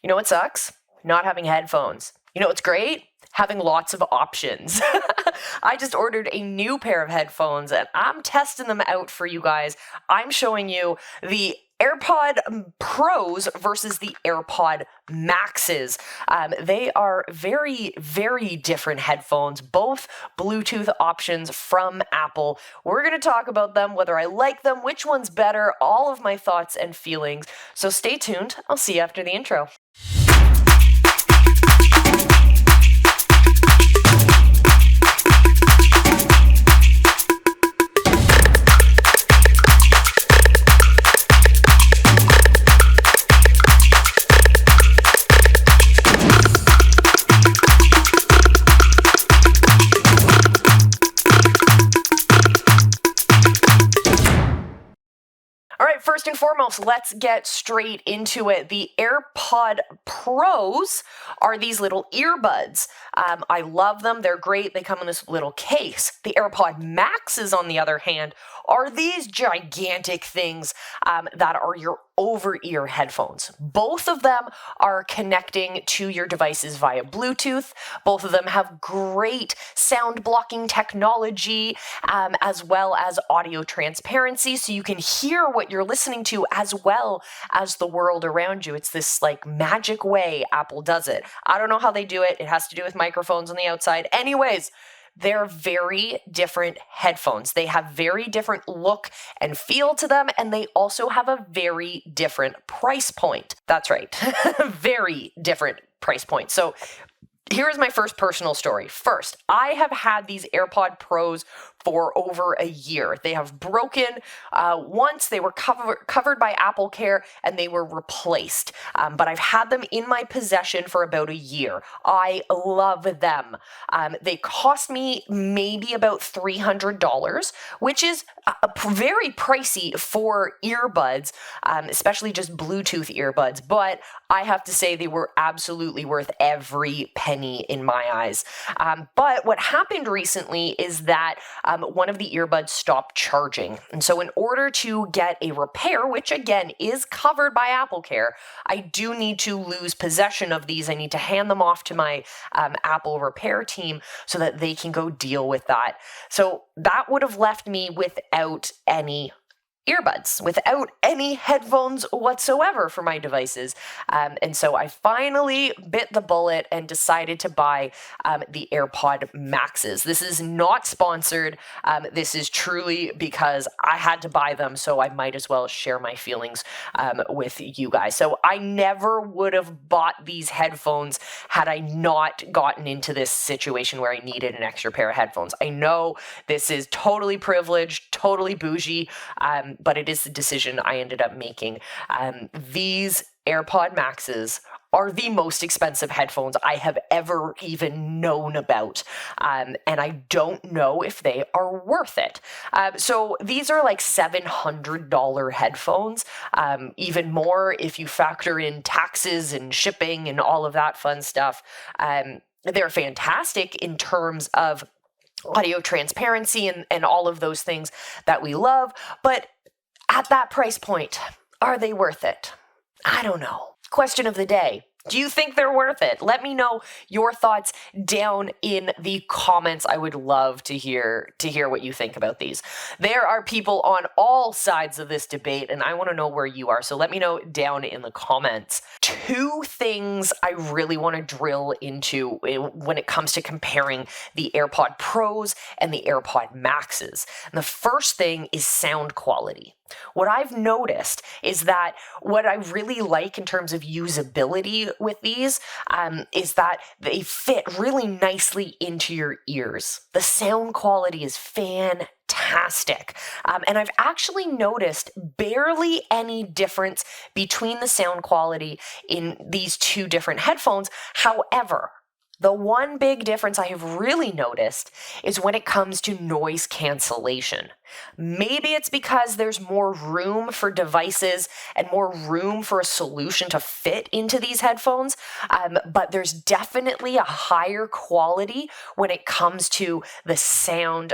You know what sucks? Not having headphones. You know what's great? Having lots of options. I just ordered a new pair of headphones and I'm testing them out for you guys. I'm showing you the AirPod Pros versus the AirPod Maxes. They are very, very different headphones, both Bluetooth options from Apple. We're going to talk about them, whether I like them, which one's better, all of my thoughts and feelings. So stay tuned. I'll see you after the intro. All right, first and foremost, let's get straight into it. The AirPod Pros are these little earbuds. I love them. They're great. They come in this little case. The AirPod Maxes, on the other hand, are these gigantic things that are your over-ear headphones. Both of them are connecting to your devices via Bluetooth. Both of them have great sound blocking technology, as well as audio transparency, so you can hear what you're listening to as well as the world around you. It's this like magic way Apple does it. I don't know how they do it. It has to do with microphones on the outside. Anyways, they're very different headphones. They have very different look and feel to them, and they also have a very different price point. That's right, very different price point. So here's my first personal story. First, I have had these AirPod Pros for over a year. They have broken once. They were covered by Apple Care and they were replaced. But I've had them in my possession for about a year. I love them. They cost me maybe about $300, which is very pricey for earbuds, especially just Bluetooth earbuds. But I have to say they were absolutely worth every penny in my eyes. But what happened recently is that one of the earbuds stopped charging. And so in order to get a repair, which again is covered by Apple Care, I do need to lose possession of these. I need to hand them off to my Apple repair team so that they can go deal with that. So that would have left me without any earbuds, without any headphones whatsoever for my devices. And so I finally bit the bullet and decided to buy the AirPod Maxes. This is not sponsored. This is truly because I had to buy them, so I might as well share my feelings with you guys. So I never would have bought these headphones had I not gotten into this situation where I needed an extra pair of headphones. I know this is totally privileged, totally bougie, but it is the decision I ended up making. These AirPod Maxes are the most expensive headphones I have ever even known about. And I don't know if they are worth it. So these are like $700 headphones, even more if you factor in taxes and shipping and all of that fun stuff. They're fantastic in terms of audio transparency and all of those things that we love. But at that price point, are they worth it? I don't know. Question of the day. Do you think they're worth it? Let me know your thoughts down in the comments. I would love to hear what you think about these. There are people on all sides of this debate, and I want to know where you are. So let me know down in the comments. Two things I really want to drill into when it comes to comparing the AirPod Pros and the AirPod Maxes. And the first thing is sound quality. What I've noticed is that what I really like in terms of usability with these is that they fit really nicely into your ears. The sound quality is fantastic. And I've actually noticed barely any difference between the sound quality in these two different headphones. However, The one big difference I have really noticed is when it comes to noise cancellation. Maybe it's because there's more room for devices and more room for a solution to fit into these headphones, but there's definitely a higher quality when it comes to the sound,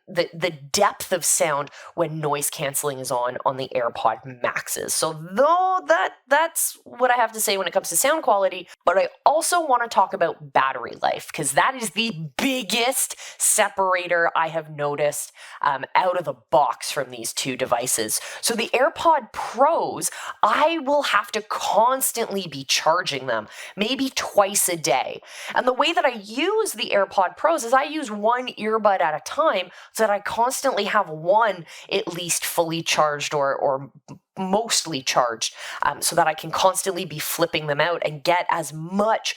the depth of sound when noise canceling is on the AirPod Maxes. So though that's what I have to say when it comes to sound quality, but I also want to talk about battery life because that is the biggest separator I have noticed out of the box from these two devices. So the AirPod Pros, I will have to constantly be charging them, maybe twice a day. And the way that I use the AirPod Pros is I use one earbud at a time so that I constantly have one at least fully charged or mostly charged, so that I can constantly be flipping them out and get as much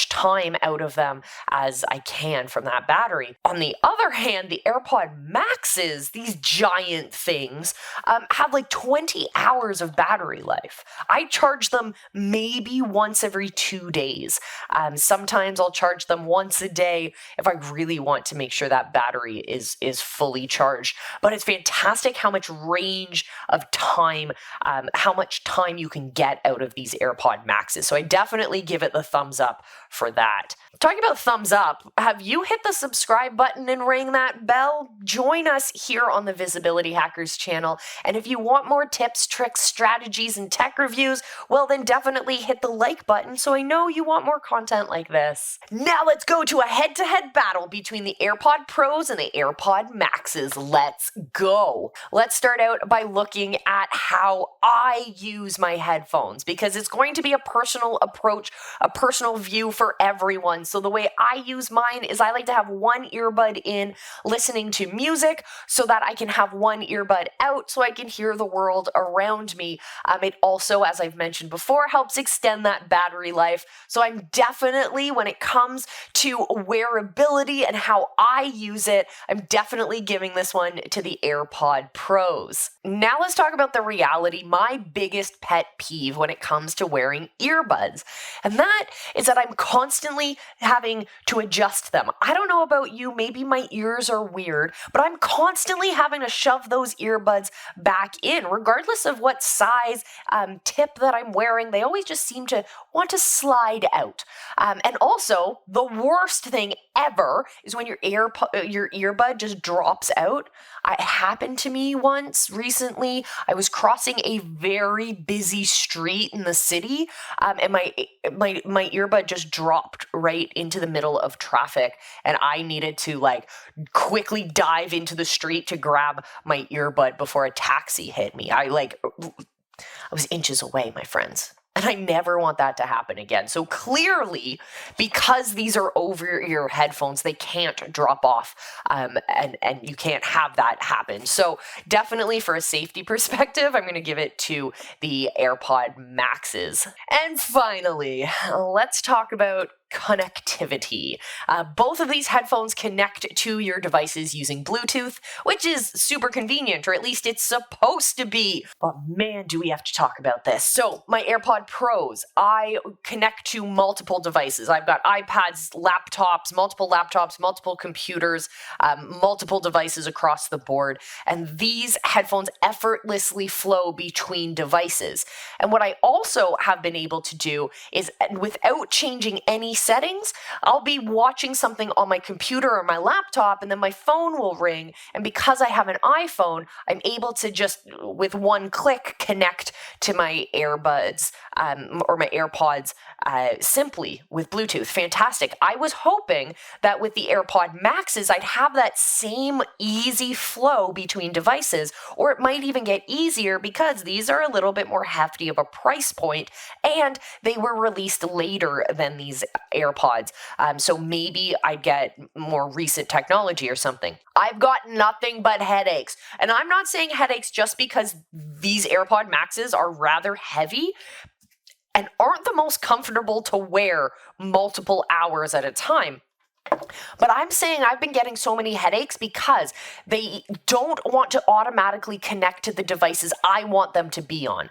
time out of them as I can from that battery. On the other hand, the AirPod Maxes, these giant things, have like 20 hours of battery life. I charge them maybe once every 2 days. Sometimes I'll charge them once a day if I really want to make sure that battery is fully charged. But it's fantastic how much range of time, how much time you can get out of these AirPod Maxes. So I definitely give it the thumbs up for that. Talking about thumbs up, have you hit the subscribe button and ring that bell? Join us here on the Visibility Hackers channel. And if you want more tips, tricks, strategies, and tech reviews, well, then definitely hit the like button so I know you want more content like this. Now let's go to a head-to-head battle between the AirPod Pros and the AirPod Maxes. Let's go. Let's start out by looking at how I use my headphones because it's going to be a personal approach, a personal view for everyone. So the way I use mine is I like to have one earbud in listening to music so that I can have one earbud out so I can hear the world around me. It also, as I've mentioned before, helps extend that battery life. So I'm definitely, when it comes to wearability and how I use it, I'm definitely giving this one to the AirPod Pros. Now let's talk about the reality, my biggest pet peeve when it comes to wearing earbuds. And that is that I'm constantly having to adjust them. I don't know about you, maybe my ears are weird, but I'm constantly having to shove those earbuds back in, regardless of what size tip that I'm wearing. They always just seem to want to slide out. And also, the worst thing ever is when your earbud just drops out. It happened to me once recently. I was crossing a very busy street in the city, and my earbud just dropped right into the middle of traffic, and I needed to like quickly dive into the street to grab my earbud before a taxi hit me. I was inches away, my friends. And I never want that to happen again. So clearly, because these are over-ear headphones, they can't drop off, and you can't have that happen. So definitely for a safety perspective, I'm going to give it to the AirPod Maxes. And finally, let's talk about connectivity. Both of these headphones connect to your devices using Bluetooth, which is super convenient, or at least it's supposed to be. But man, do we have to talk about this. So my AirPod Pros, I connect to multiple devices. I've got iPads, multiple computers, multiple devices across the board. And these headphones effortlessly flow between devices. And what I also have been able to do is, without changing any settings, I'll be watching something on my computer or my laptop, and then my phone will ring. And because I have an iPhone, I'm able to just, with one click, connect to my earbuds or my AirPods simply with Bluetooth. Fantastic. I was hoping that with the AirPod Maxes, I'd have that same easy flow between devices, or it might even get easier because these are a little bit more hefty of a price point, and they were released later than these AirPods. So maybe I'd get more recent technology or something. I've got nothing but headaches. And I'm not saying headaches just because these AirPod Maxes are rather heavy and aren't the most comfortable to wear multiple hours at a time. But I'm saying I've been getting so many headaches because they don't want to automatically connect to the devices I want them to be on.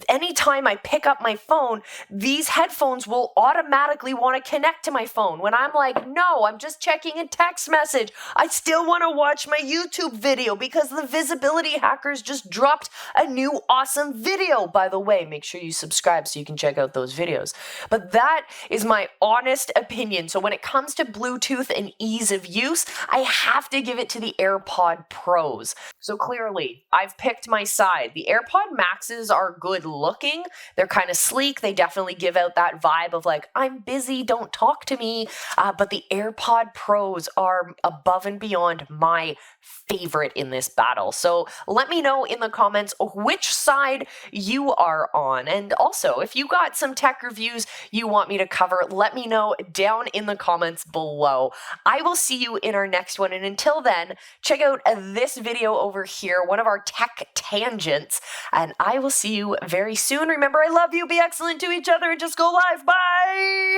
Anytime I pick up my phone, these headphones will automatically want to connect to my phone. When I'm like, no, I'm just checking a text message. I still want to watch my YouTube video because the visibility hackers just dropped a new awesome video. By the way, make sure you subscribe so you can check out those videos. But that is my honest opinion. So when it comes to Bluetooth and ease of use, I have to give it to the AirPod Pros. So clearly, I've picked my side. The AirPod Maxes are good looking. They're kind of sleek. They definitely give out that vibe of like, I'm busy, don't talk to me. But the AirPod Pros are above and beyond my favorite in this battle. So let me know in the comments which side you are on. And also, if you got some tech reviews you want me to cover, let me know down in the comments below. I will see you in our next one. And until then, check out this video over here, one of our tech tangents. And I will see you very soon. Remember, I love you. Be excellent to each other and just go live. Bye.